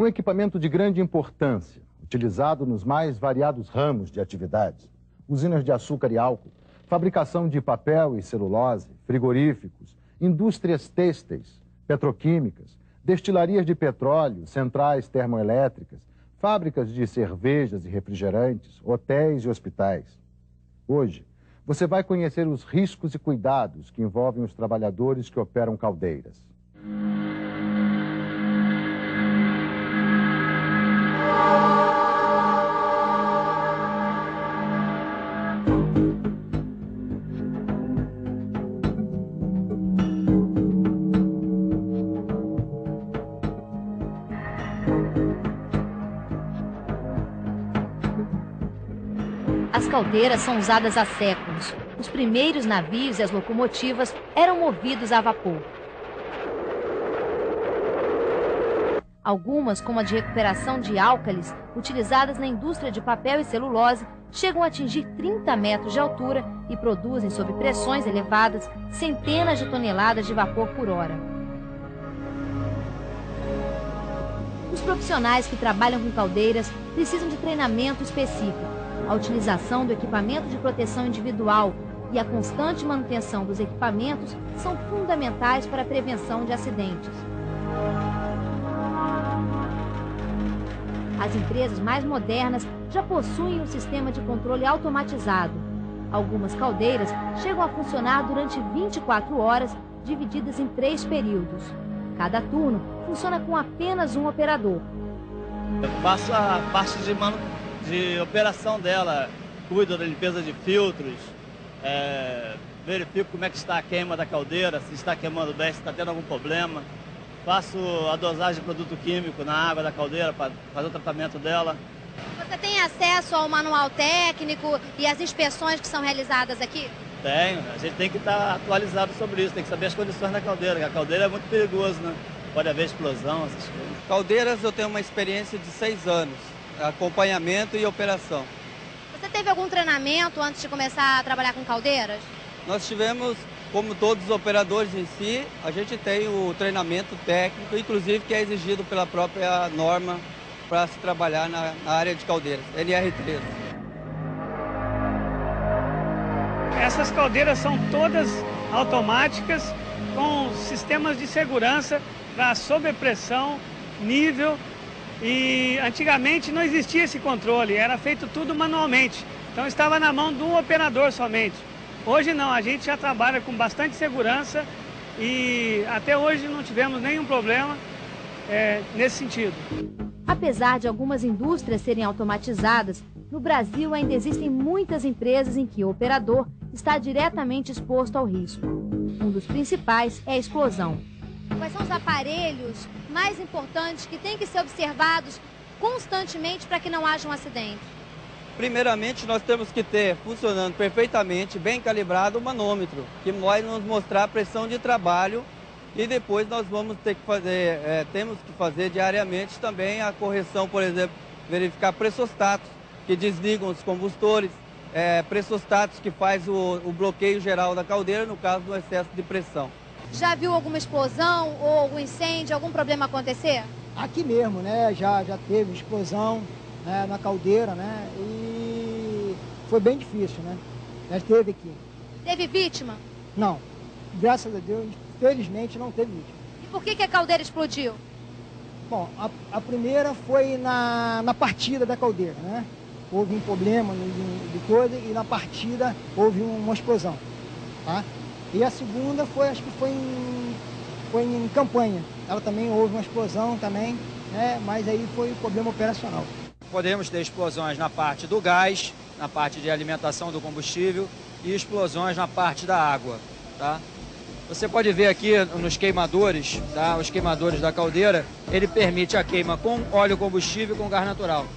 Um equipamento de grande importância, utilizado nos mais variados ramos de atividades. Usinas de açúcar e álcool, fabricação de papel e celulose, frigoríficos, indústrias têxteis, petroquímicas, destilarias de petróleo, centrais termoelétricas, fábricas de cervejas e refrigerantes, hotéis e hospitais. Hoje, você vai conhecer os riscos e cuidados que envolvem os trabalhadores que operam caldeiras. As caldeiras são usadas há séculos. Os primeiros navios e as locomotivas eram movidos a vapor. Algumas, como a de recuperação de álcalis, utilizadas na indústria de papel e celulose, chegam a atingir 30 metros de altura e produzem, sob pressões elevadas, centenas de toneladas de vapor por hora. Os profissionais que trabalham com caldeiras precisam de treinamento específico. A utilização do equipamento de proteção individual e a constante manutenção dos equipamentos são fundamentais para a prevenção de acidentes. As empresas mais modernas já possuem um sistema de controle automatizado. Algumas caldeiras chegam a funcionar durante 24 horas, divididas em 3 períodos. Cada turno funciona com apenas um operador. Eu faço a parte de operação dela, cuido da limpeza de filtros, verifico como é que está a queima da caldeira, se está queimando bem, se está tendo algum problema. Faço a dosagem de produto químico na água da caldeira para fazer o tratamento dela. Você tem acesso ao manual técnico e às inspeções que são realizadas aqui? Tenho, a gente tem que estar atualizado sobre isso, tem que saber as condições da caldeira, porque a caldeira é muito perigosa, né? Pode haver explosão, essas coisas. Caldeiras eu tenho uma experiência de 6 anos, acompanhamento e operação. Você teve algum treinamento antes de começar a trabalhar com caldeiras? Nós tivemos, como todos os operadores em si, a gente tem o treinamento técnico, inclusive que é exigido pela própria norma para se trabalhar na área de caldeiras, NR13. Essas caldeiras são todas automáticas, com sistemas de segurança para sobrepressão, nível, e antigamente não existia esse controle, era feito tudo manualmente, então estava na mão de um operador somente. Hoje não, a gente já trabalha com bastante segurança e até hoje não tivemos nenhum problema nesse sentido. Apesar de algumas indústrias serem automatizadas, no Brasil ainda existem muitas empresas em que o operador está diretamente exposto ao risco. Um dos principais é a explosão. Quais são os aparelhos mais importantes que têm que ser observados constantemente para que não haja um acidente? Primeiramente, nós temos que ter funcionando perfeitamente, bem calibrado, o manômetro, que vai nos mostrar a pressão de trabalho, e depois nós vamos ter que fazer, temos que fazer diariamente também a correção, por exemplo, verificar pressostatos, que desligam os combustores, pressostatos que faz o bloqueio geral da caldeira, no caso do excesso de pressão. Já viu alguma explosão ou algum incêndio, algum problema acontecer? Aqui mesmo, né? Já teve explosão, né, na caldeira, né? E foi bem difícil, né? Já teve aqui. Teve vítima? Não. Graças a Deus, felizmente não teve vítima. E por que a caldeira explodiu? Bom, a primeira foi na partida da caldeira, né? Houve um problema de coisa e na partida houve uma explosão, tá? E a segunda foi, acho que foi em Campanha. Ela também houve uma explosão também, né? Mas aí foi um problema operacional. Podemos ter explosões na parte do gás, na parte de alimentação do combustível e explosões na parte da água, tá? Você pode ver aqui nos queimadores, tá? Os queimadores da caldeira, ele permite a queima com óleo combustível e com gás natural.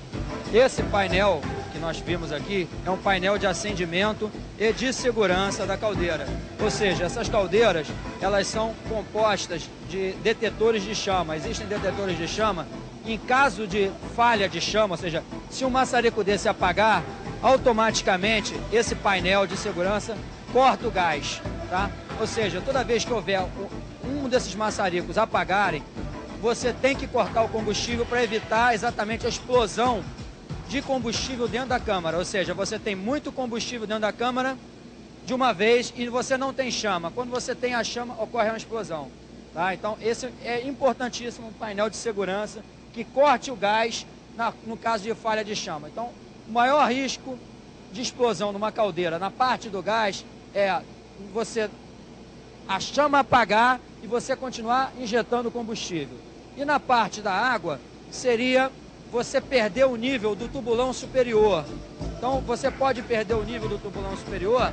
Esse painel que nós vimos aqui é um painel de acendimento e de segurança da caldeira. Ou seja, essas caldeiras, elas são compostas de detetores de chama. Existem detetores de chama. Em caso de falha de chama, ou seja, se um maçarico desse apagar, automaticamente esse painel de segurança corta o gás, tá? Ou seja, toda vez que houver um desses maçaricos apagarem, você tem que cortar o combustível para evitar exatamente a explosão de combustível dentro da câmara. Ou seja, você tem muito combustível dentro da câmara de uma vez e você não tem chama. Quando você tem a chama, ocorre uma explosão. Tá? Então, esse é importantíssimo, um painel de segurança que corte o gás no caso de falha de chama. Então, o maior risco de explosão numa caldeira na parte do gás é a chama apagar e você continuar injetando combustível. E na parte da água, seria você perder o nível do tubulão superior. Então, você pode perder o nível do tubulão superior,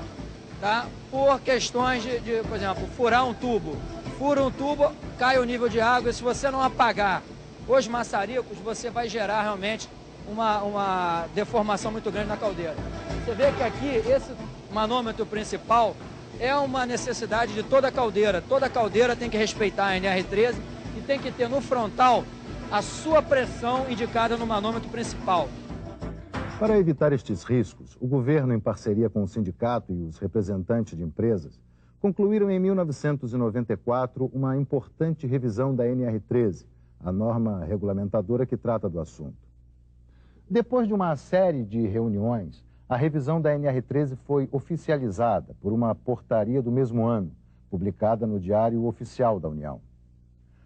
tá? Por questões por exemplo, furar um tubo. Fura um tubo, cai o nível de água e se você não apagar os maçaricos, você vai gerar realmente uma deformação muito grande na caldeira. Você vê que aqui, esse manômetro principal é uma necessidade de toda a caldeira. Toda caldeira tem que respeitar a NR13 e tem que ter no frontal a sua pressão indicada no manômetro principal. Para evitar estes riscos, o governo, em parceria com o sindicato e os representantes de empresas, concluíram em 1994 uma importante revisão da NR13, a norma regulamentadora que trata do assunto. Depois de uma série de reuniões, a revisão da NR13 foi oficializada por uma portaria do mesmo ano, publicada no Diário Oficial da União.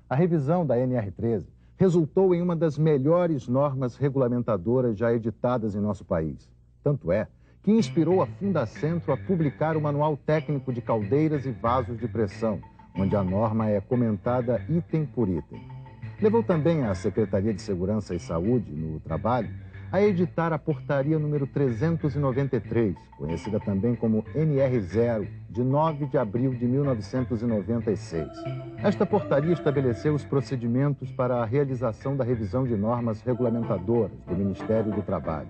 A revisão da NR13 resultou em uma das melhores normas regulamentadoras já editadas em nosso país. Tanto é que inspirou a Fundacentro a publicar o Manual Técnico de Caldeiras e Vasos de Pressão, onde a norma é comentada item por item. Levou também a Secretaria de Segurança e Saúde no Trabalho a editar a Portaria número 393, conhecida também como NR0, de 9 de abril de 1996. Esta portaria estabeleceu os procedimentos para a realização da revisão de normas regulamentadoras do Ministério do Trabalho.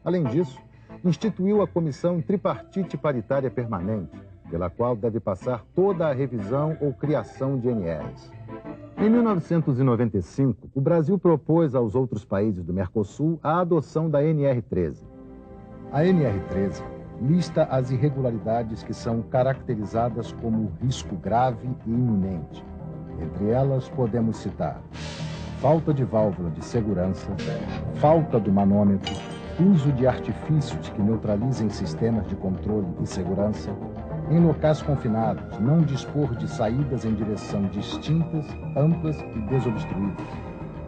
Além disso, instituiu a Comissão Tripartite Paritária Permanente, pela qual deve passar toda a revisão ou criação de NRs. Em 1995, o Brasil propôs aos outros países do Mercosul a adoção da NR13. A NR13 lista as irregularidades que são caracterizadas como risco grave e iminente. Entre elas, podemos citar falta de válvula de segurança, falta do manômetro, uso de artifícios que neutralizem sistemas de controle e segurança, em locais confinados, não dispor de saídas em direção distintas, amplas e desobstruídas.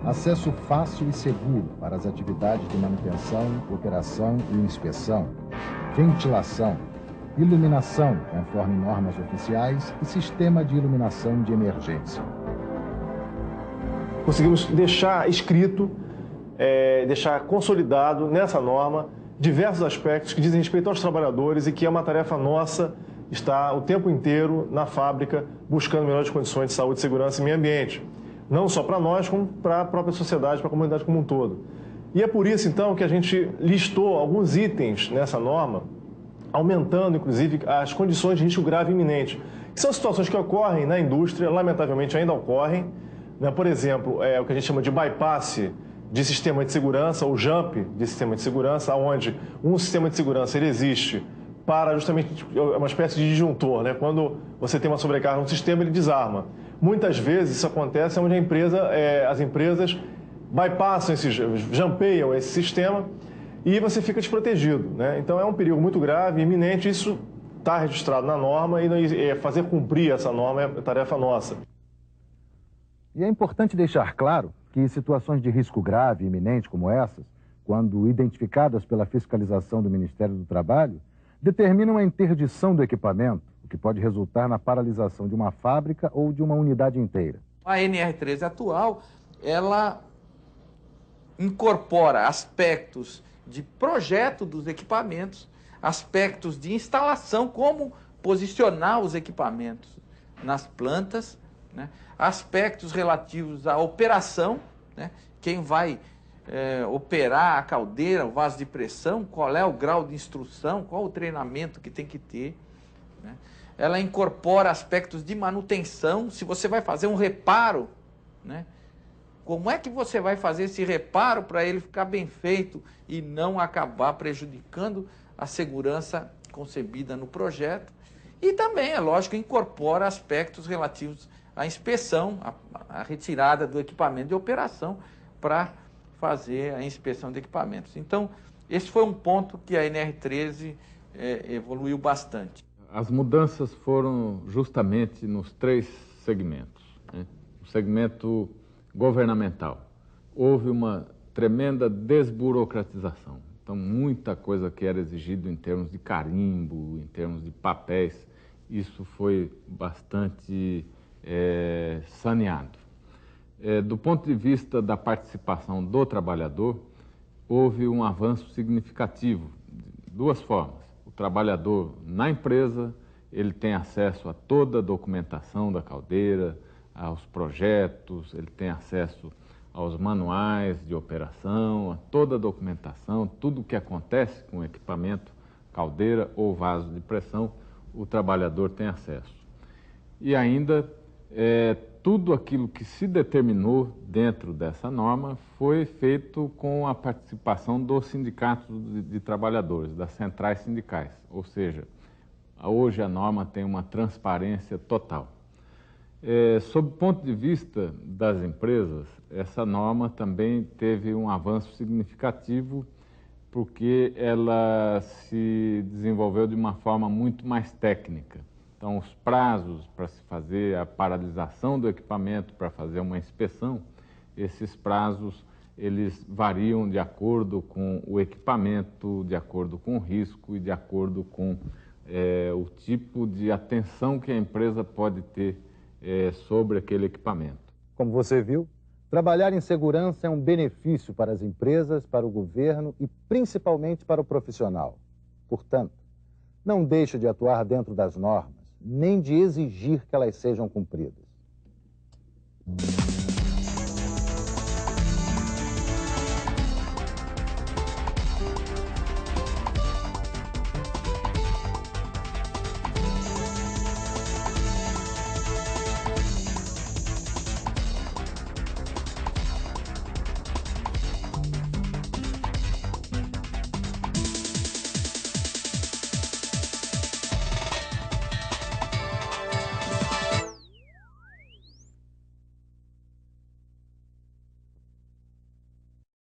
Acesso fácil e seguro para as atividades de manutenção, operação e inspeção. Ventilação, iluminação conforme normas oficiais e sistema de iluminação de emergência. Conseguimos deixar escrito, deixar consolidado nessa norma diversos aspectos que dizem respeito aos trabalhadores e que é uma tarefa nossa está o tempo inteiro na fábrica buscando melhores condições de saúde, segurança e meio ambiente. Não só para nós, como para a própria sociedade, para a comunidade como um todo. E é por isso, então, que a gente listou alguns itens nessa norma, aumentando, inclusive, as condições de risco grave e iminente, que são situações que ocorrem na indústria, lamentavelmente ainda ocorrem. Né? Por exemplo, o que a gente chama de bypass de sistema de segurança, ou jump de sistema de segurança, onde um sistema de segurança ele existe para justamente uma espécie de disjuntor, né? Quando você tem uma sobrecarga no sistema, ele desarma. Muitas vezes isso acontece onde as empresas bypassam, jumpeiam esse sistema e você fica desprotegido, né? Então é um perigo muito grave, iminente, isso está registrado na norma e fazer cumprir essa norma é tarefa nossa. E é importante deixar claro que situações de risco grave e iminente como essas, quando identificadas pela fiscalização do Ministério do Trabalho, determinam a interdição do equipamento, o que pode resultar na paralisação de uma fábrica ou de uma unidade inteira. A NR13 atual, ela incorpora aspectos de projeto dos equipamentos, aspectos de instalação, como posicionar os equipamentos nas plantas, né? Aspectos relativos à operação, né? Quem vai operar a caldeira, o vaso de pressão, qual é o grau de instrução, qual o treinamento que tem que ter, né? Ela incorpora aspectos de manutenção, se você vai fazer um reparo, né? Como é que você vai fazer esse reparo para ele ficar bem feito e não acabar prejudicando a segurança concebida no projeto? E também, é lógico, incorpora aspectos relativos a inspeção, a retirada do equipamento de operação para fazer a inspeção de equipamentos. Então, esse foi um ponto que a NR13 evoluiu bastante. As mudanças foram justamente nos 3 segmentos, né? O segmento governamental. Houve uma tremenda desburocratização. Então, muita coisa que era exigido em termos de carimbo, em termos de papéis, isso foi bastante saneado. Do ponto de vista da participação do trabalhador, houve um avanço significativo, de 2 formas. O trabalhador na empresa, ele tem acesso a toda a documentação da caldeira, aos projetos, ele tem acesso aos manuais de operação, a toda a documentação, tudo o que acontece com o equipamento, caldeira ou vaso de pressão, o trabalhador tem acesso. E ainda, tudo aquilo que se determinou dentro dessa norma foi feito com a participação dos sindicatos de trabalhadores, das centrais sindicais. Ou seja, hoje a norma tem uma transparência total. Sob o ponto de vista das empresas, essa norma também teve um avanço significativo porque ela se desenvolveu de uma forma muito mais técnica. Então, os prazos para se fazer a paralisação do equipamento, para fazer uma inspeção, esses prazos eles variam de acordo com o equipamento, de acordo com o risco e de acordo com o tipo de atenção que a empresa pode ter sobre aquele equipamento. Como você viu, trabalhar em segurança é um benefício para as empresas, para o governo e principalmente para o profissional. Portanto, não deixe de atuar dentro das normas, nem de exigir que elas sejam cumpridas.